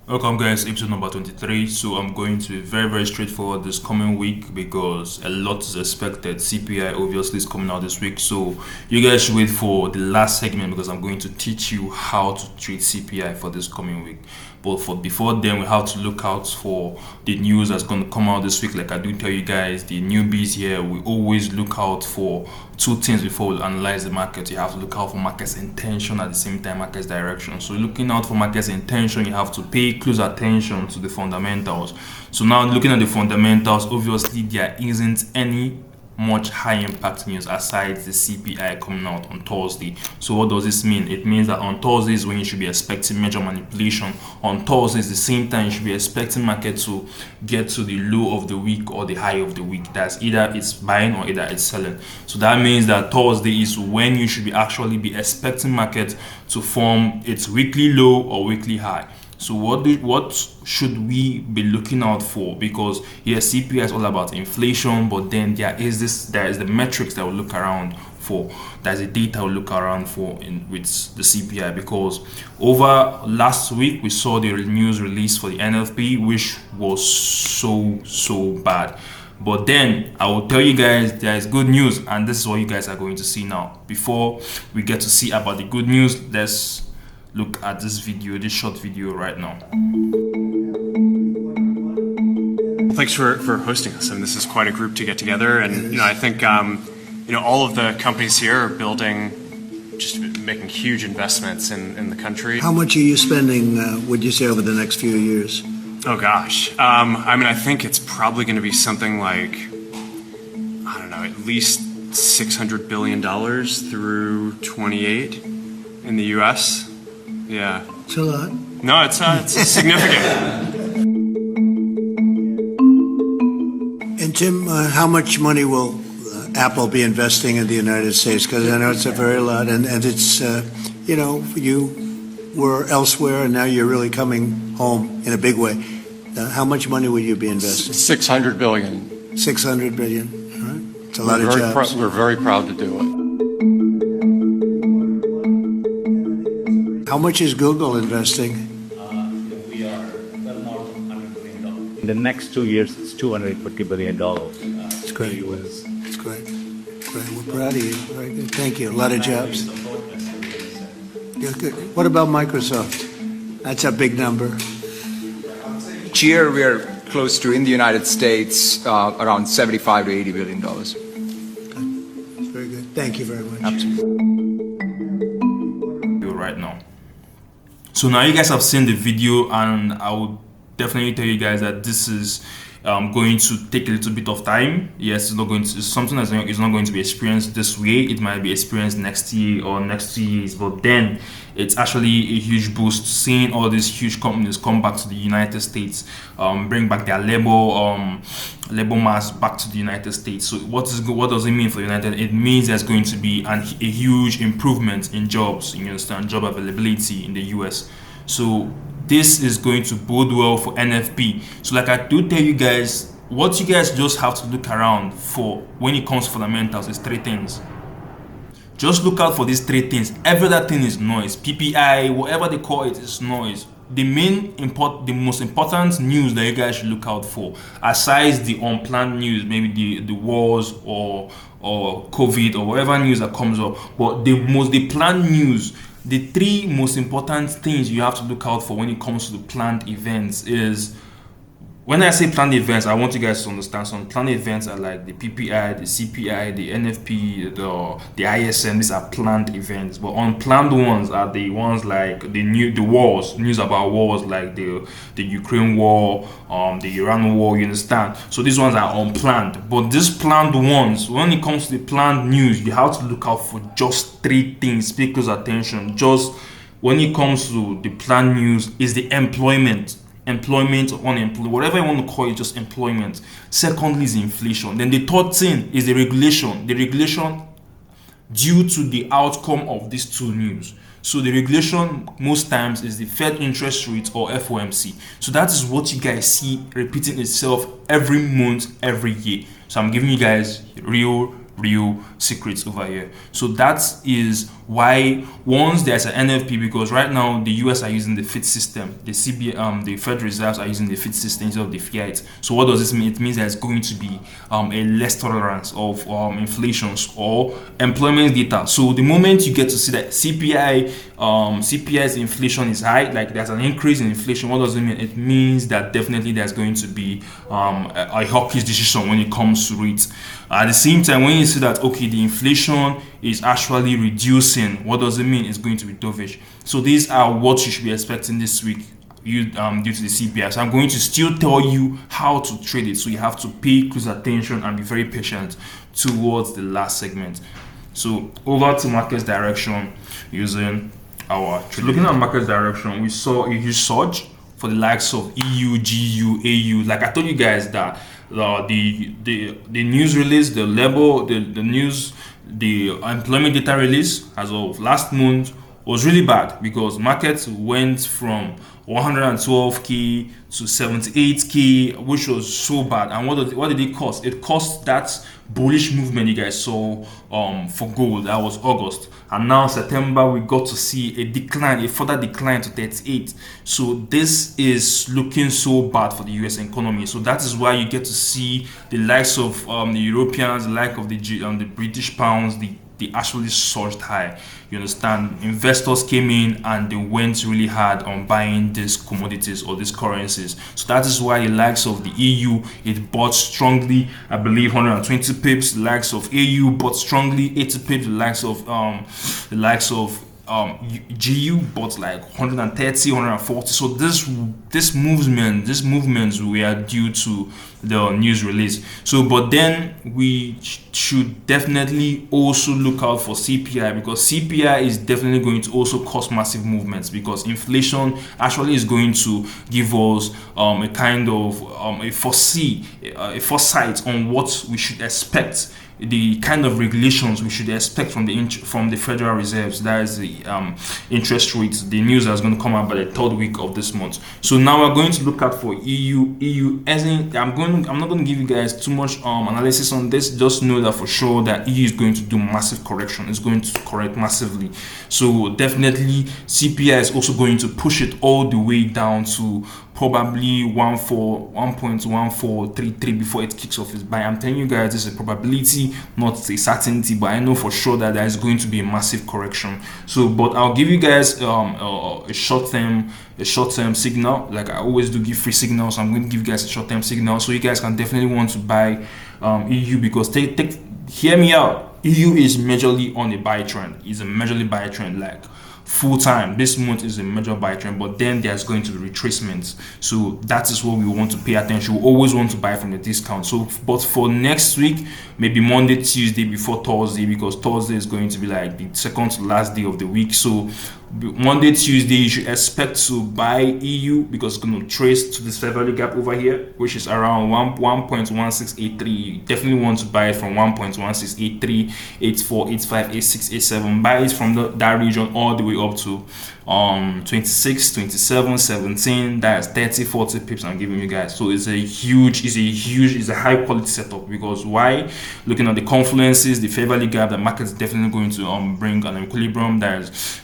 Welcome guys, episode number 23. So I'm going to be very straightforward this coming week because a lot is expected. CPI obviously is coming out this week, so you guys should wait for the last segment because I'm going to teach you how to trade CPI for this coming week. But before then, we have to look out for the news that's going to come out this week. Like I do tell you guys, the newbies here, we always look out for two things before we analyze the market. You have to look out for market's intention at the same time market's direction. So looking out for market's intention, you have to pay close attention to the fundamentals. So now looking at the fundamentals, obviously there isn't any much high impact news aside the CPI coming out on Thursday. So what does this mean? It means that on Thursday is when you should be expecting major manipulation. On Thursday is the same time you should be expecting market to get to the low of the week or the high of the week. That's either it's buying or either it's selling. So that means that Thursday is when you should be actually be expecting market to form its weekly low or weekly high. So what should we be looking out for? Because yes, CPI is all about inflation, but then there is the metrics that we look around for. There's a data we look around for with the CPI, because over last week we saw the news release for the NFP, which was so bad. But then I will tell you guys there is good news, and this is what you guys are going to see now. Before we get to see about the good news, let's look at this short video right now. Thanks for hosting us. I mean, this is quite a group to get together, and I think all of the companies here are building, just making huge investments in the country. How much are you spending, would you say, over the next few years? Oh gosh, I think it's probably going to be something like, I don't know, at least $600 billion through 28 in the U.S. Yeah. It's a lot. No, it's significant. And Tim, how much money will Apple be investing in the United States? Because I know it's a very lot, and it's, you were elsewhere, and now you're really coming home in a big way. How much money will you be investing? $600 billion. $600 billion. All right. It's a lot of jobs. We're very proud to do it. How much is Google investing? We are well north of $100 billion. In the next 2 years, it's $250 billion. It's great. US. It's great. Great. We're proud of you. Very good. Thank you. A lot of jobs. Yeah, good. What about Microsoft? That's a big number. Each year, we are close to, in the United States, around $75 to $80 billion. Good. Very good. Thank you very much. Absolutely. Right now. So now you guys have seen the video, and I would definitely tell you guys that this is going to take a little bit of time. Yes, it's something that's not going to be experienced this way. It might be experienced next year or next 2 years, but then it's actually a huge boost seeing all these huge companies come back to the United States, bring back their labor mass back to the United States. So what does it mean for the United? It means there's going to be a huge improvement in jobs, you understand, job availability in the US. So this is going to bode well for NFP. So like I do tell you guys, what you guys just have to look around for when it comes to fundamentals is three things. Just look out for these three things. Every other thing is noise. PPI, whatever they call it, is noise. The most important news that you guys should look out for, aside the unplanned news, maybe the wars or COVID or whatever news that comes up, but the planned news, the three most important things you have to look out for when it comes to the planned events is, when I say planned events, I want you guys to understand some planned events are like the PPI, the CPI, the NFP, the ISM. These are planned events, but unplanned ones are the ones like the wars, news about wars like the Ukraine war, the Iran war. You understand? So these ones are unplanned, but these planned ones, when it comes to the planned news, you have to look out for just three things. Pay close attention. Just when it comes to the planned news, is the employment or unemployment, whatever you want to call it, just employment. Secondly is inflation. Then the third thing is the regulation due to the outcome of these two news. So the regulation most times is the Fed interest rate or FOMC. So that is what you guys see repeating itself every month, every year. So I'm giving you guys real real secrets over here. So that is why once there's an NFP, because right now the US are using the FIT system, the the Federal Reserves are using the FIT system instead of the fiat. So what does this mean? It means there's going to be a less tolerance of inflations or employment data. So the moment you get to see that CPI's inflation is high, like there's an increase in inflation, what does it mean? It means that definitely there's going to be a hawkish decision when it comes to rates. At the same time, when you see that, okay, the inflation is actually reducing, what does it mean? It's going to be dovish. So these are what you should be expecting this week due to the CPI. So I'm going to still tell you how to trade it. So you have to pay close attention and be very patient towards the last segment. So over to market direction using our trade. Looking at market direction, we saw a huge surge for the likes of EU, GU, AU. Like I told you guys that the news release, the employment data release as of last month was really bad, because markets went from 112k to 78k, which was so bad. And what did it cost? It cost that bullish movement you guys saw for gold. That was August, and now September we got to see a further decline to 38. So this is looking so bad for the US economy. So that is why you get to see the likes of the Europeans, the like of the British pounds, they actually surged high. You understand? Investors came in and they went really hard on buying these commodities or these currencies. So that is why the likes of the EU, it bought strongly, I believe 120 pips. The likes of AU bought strongly 80 pips. The likes of GU bought like 130, 140. So this movements were due to the news release. So but then we should definitely also look out for CPI, because CPI is definitely going to also cause massive movements, because inflation actually is going to give us a kind of a foresight on what we should expect, the kind of regulations we should expect from the Federal Reserves. That is the interest rates. The news that's going to come out by the third week of this month. So now we're going to look at for EU. As in, I'm not going to give you guys too much analysis on this. Just know that for sure that EU is going to do massive correction. It's going to correct massively. So definitely CPI is also going to push it all the way down to probably 1.1433 before it kicks off its buy. I'm telling you guys, this is a probability, not a certainty, but I know for sure that there is going to be a massive correction. So but I'll give you guys a short-term signal. Like I always do, give free signals. I'm going to give you guys a short-term signal, so you guys can definitely want to buy EU, because hear me out, EU is majorly on a buy trend. It's a majorly buy trend, like full time. This month is a major buy trend, but then there's going to be retracements. So that is what we want to pay attention. We always want to buy from the discount. So but for next week, maybe Monday, Tuesday before Thursday, because Thursday is going to be like the second to last day of the week. So Monday, Tuesday, you should expect to buy EU, because it's going to trace to this fair value gap over here, which is around 1.1683. You definitely want to buy it from 1.1683, 84, 85, 86, 87. Buy it from that region all the way up to 26, 27, 17. That's 30, 40 pips I'm giving you guys. So it's a high quality setup, because why? Looking at the confluences, the fair value gap, the market is definitely going to bring an equilibrium. There's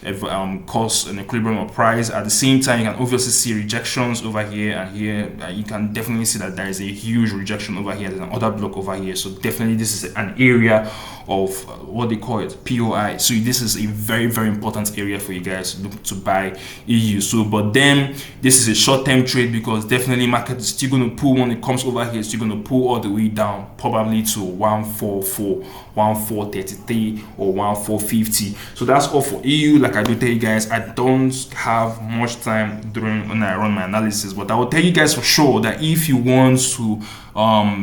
cause an equilibrium of price. At the same time, you can obviously see rejections over here and here. You can definitely see that there is a huge rejection over here. There's another block over here. So definitely this is an area of what they call it, POI. So this is a very, very important area for you guys to buy EU. So but then this is a short-term trade, because definitely market is still going to pull. When it comes over here, it's still going to pull all the way down, probably to 144, 1433 or 1450. So that's all for EU. Like I do tell you guys, I don't have much time when I run my analysis, but I will tell you guys for sure that if you want to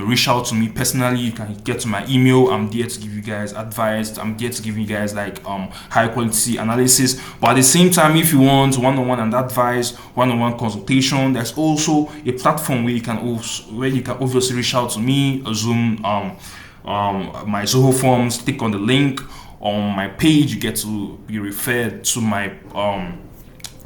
reach out to me personally, you can get to my email. I'm there to give you guys advice. I'm there to give you guys like high quality analysis. But at the same time, if you want one-on-one and advice, one-on-one consultation, there's also a platform where you can obviously reach out to me, Zoom, my Zoho forms. Click on the link on my page, you get to be referred to my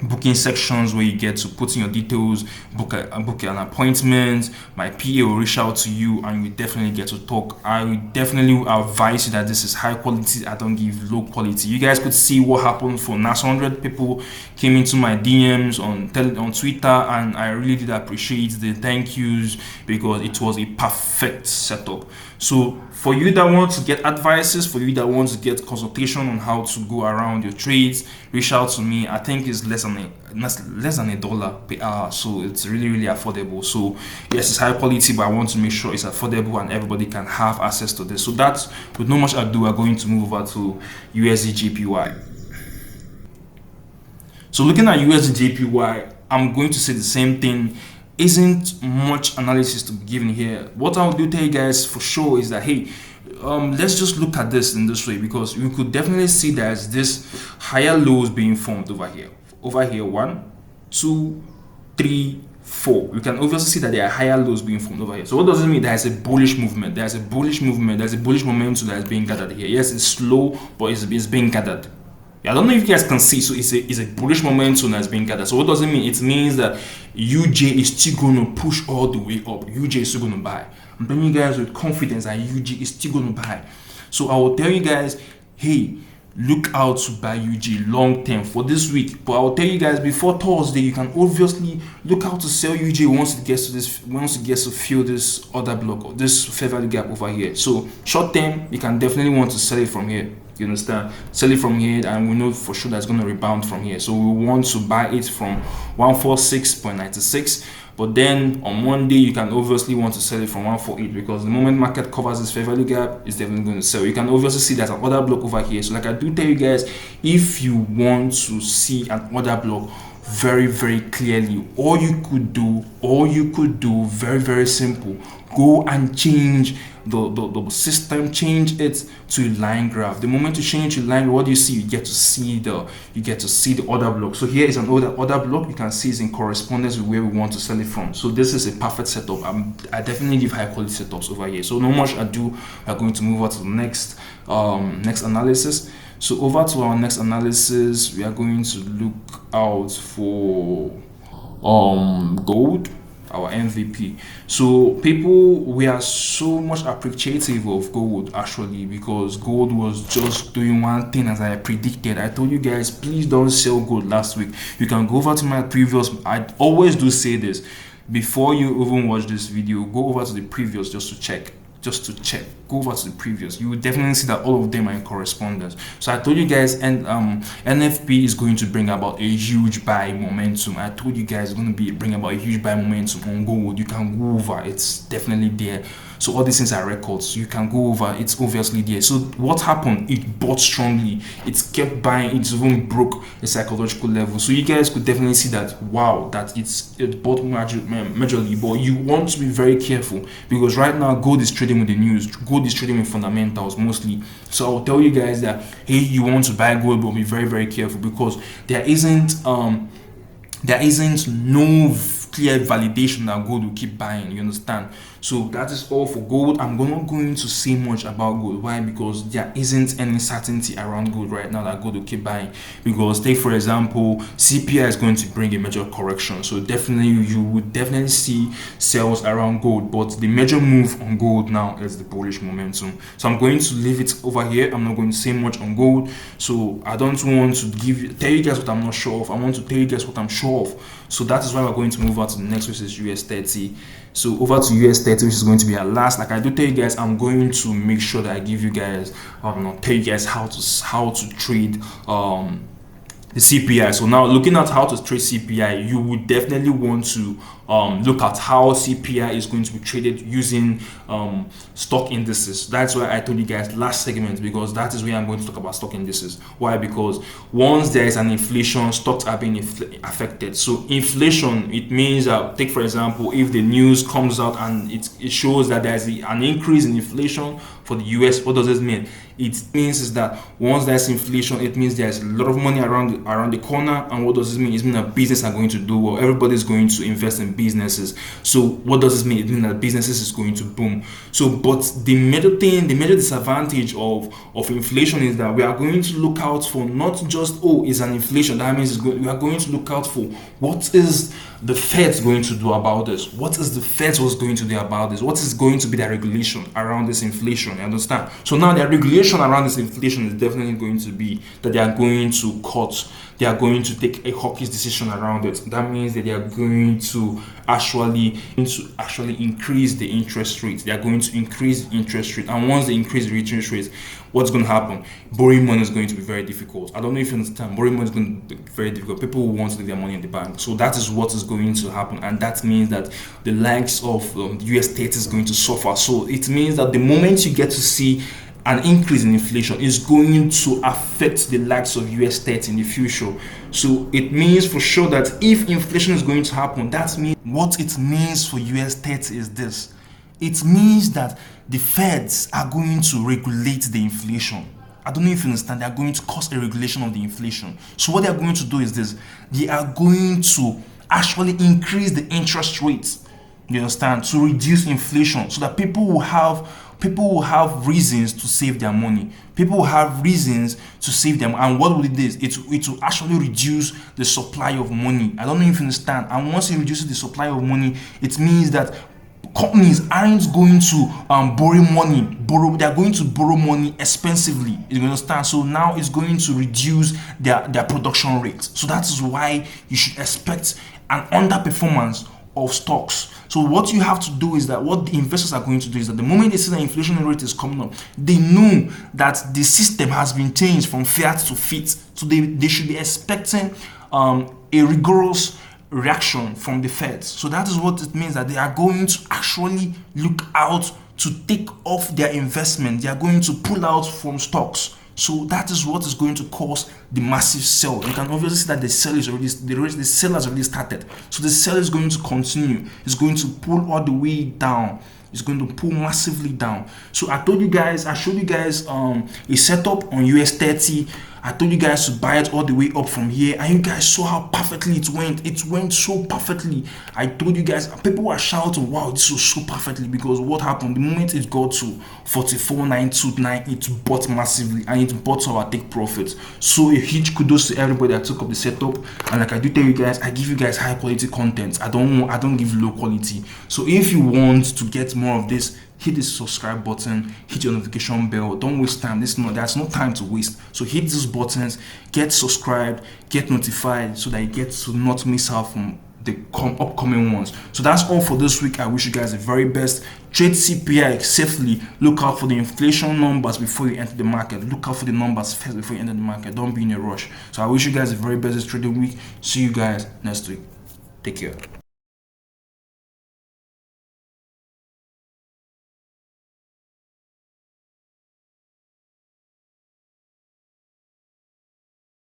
booking sections where you get to put in your details, book an appointment. My PA will reach out to you and we definitely get to talk. I will definitely advise you that this is high quality. I don't give low quality. You guys could see what happened for NAS 100. People came into my DMs on Twitter, and I really did appreciate the thank yous because it was a perfect setup. So for you that want to get advices, for you that want to get consultation on how to go around your trades, reach out to me. I think it's less than $1 per hour, so it's really affordable. So yes, it's high quality, but I want to make sure it's affordable and everybody can have access to this. So that's, with no much ado, we're going to move over to USD JPY. So looking at USD JPY, I'm going to say the same thing. Isn't much analysis to be given here. What I'll do tell you guys for sure is that, hey, let's just look at this in this way, because you could definitely see there's this higher lows being formed over here. 1, 2, 3, 4. You can obviously see that there are higher lows being formed over here. So what does it mean? There's a bullish movement. There's a bullish momentum that is being gathered here. Yes, it's slow, but it's being gathered. I don't know if you guys can see. So it's a bullish momentum that's being gathered. So what does it mean? It means that UJ is still going to push all the way up. UJ is still going to buy. I'm telling you guys with confidence that UJ is still going to buy. So I will tell you guys, hey, look out to buy UJ long term for this week. But I will tell you guys before Thursday, you can obviously look out to sell UJ once it gets to fill this other block or this fair value gap over here. So short term, you can definitely want to sell it from here. You understand? Sell it from here, and we know for sure that's going to rebound from here. So we want to buy it from 146.96. But then on Monday, you can obviously want to sell it from 148, because the moment market covers this fair value gap, it's definitely going to sell. You can obviously see there's another block over here. So like I do tell you guys, if you want to see another block very clearly, all you could do very simple, go and change the system, change it to a line graph. The moment you change to line, what do you see? You get to see the order block. So here is an order block. You can see it's in correspondence with where we want to sell it from. So this is a perfect setup. I definitely give high quality setups over here. So no much ado, we're going to move on to the next analysis. So over to our next analysis, we are going to look out for gold, our MVP. So people, we are so much appreciative of gold actually, because gold was just doing one thing as I predicted. I told you guys, please don't sell gold last week. You can go over to my previous, I always do say this, before you even watch this video, go over to the previous just to check. Go over to the previous. You will definitely see that all of them are in correspondence. So I told you guys, and NFP is going to bring about a huge buy momentum. I told you guys it's going to bring about a huge buy momentum on gold. You can go over, it's definitely there. So all these things are records, so you can go over, it's obviously there. So what happened? It bought strongly, it kept buying, it even broke a psychological level. So you guys could definitely see that, wow, that it bought majorly. But you want to be very careful, because right now gold is trading with the news, gold is trading with fundamentals mostly. So I'll tell you guys that, hey, you want to buy gold, but be very careful, because there isn't no clear validation that gold will keep buying. You understand? So that is all for gold. I'm not going to say much about gold. Why? Because there isn't any certainty around gold right now that gold will keep buying. Because take for example, CPI is going to bring a major correction. So definitely you would definitely see sales around gold. But the major move on gold now is the bullish momentum. So I'm going to leave it over here. I'm not going to say much on gold. So I don't want to tell you guys what I'm not sure of. I want to tell you guys what I'm sure of. So that is why we're going to move on to the next, which is US30. So over to US30, which is going to be our last. Like I do tell you guys, I'm going to make sure that I give you guys, tell you guys how to trade the CPI. So now looking at how to trade CPI, you would definitely want to look at how CPI is going to be traded using stock indices. That's why I told you guys last segment, because that is where I'm going to talk about stock indices. Why? Because once there is an inflation, stocks are being affected. So inflation, it means take for example, if the news comes out and it shows that there's an increase in inflation for the US, what does this mean? It means is that once there's inflation, it means there's a lot of money around the corner. And what does this mean? It means that business are going to do well. Everybody's going to invest in businesses. So what does this mean? It means that businesses is going to boom. So, but the major disadvantage of inflation is that we are going to look out for not just, oh, it's an inflation. That means we are going to look out for what is the Fed going to do about this? What is the Fed was going to do about this? What is going to be the regulation around this inflation? You understand? So now the regulation around this inflation is definitely going to be that they are going to cut. They are going to take a hawkish decision around it. That means that they are going to actually increase the interest rate. They are going to increase the interest rate. And once they increase the interest rate, what's going to happen? Borrowing money is going to be very difficult. I don't know if you understand. Borrowing money is going to be very difficult. People will want to leave their money in the bank. So that is what is going to happen. And that means that the likes of the US30 is going to suffer. So it means that the moment you get to see an increase in inflation is going to affect the likes of US30 in the future. So it means for sure that if inflation is going to happen, that means what it means for US30 is this. It means that the Feds are going to regulate the inflation. I don't know if you understand. They are going to cause a regulation of the inflation. So what they are going to do is this. They are going to actually increase the interest rates, you understand, to reduce inflation so that people will have reasons to save their money. People will have reasons to save them. And what will it do? It will actually reduce the supply of money. I don't know if you understand. And once it reduces the supply of money, it means that companies aren't going to borrow money. They are going to borrow money expensively. You understand? So now it's going to reduce their production rates. So that is why you should expect an underperformance of stocks. So what you have to do is that what the investors are going to do is that the moment they see the inflation rate is coming up, they know that the system has been changed from fiat to fit. So they should be expecting a rigorous reaction from the Feds. So that is what it means, that they are going to actually look out to take off their investment. They are going to pull out from stocks. So that is what is going to cause the massive sell. You can obviously see that the sell is already, the sell has already started. So the sell is going to continue. It's going to pull all the way down. It's going to pull massively down. So I showed you guys a setup on US30. I told you guys to buy it all the way up from here, and you guys saw how perfectly it went. It went so perfectly. I told you guys, people were shouting, wow, this was so perfectly, because what happened? The moment it got to 44,929, it bought massively, and it bought our take profits. So a huge kudos to everybody that took up the setup. And like I do tell you guys, I give you guys high quality content. I don't give low quality. So if you want to get more of this, hit the subscribe button, hit your notification bell. Don't waste time. There's no time to waste. So hit these buttons, get subscribed, get notified, so that you get to not miss out from the upcoming ones. So that's all for this week. I wish you guys the very best. Trade CPI safely. Look out for the inflation numbers before you enter the market. Look out for the numbers first before you enter the market. Don't be in a rush. So I wish you guys the very best this trading week. See you guys next week. Take care.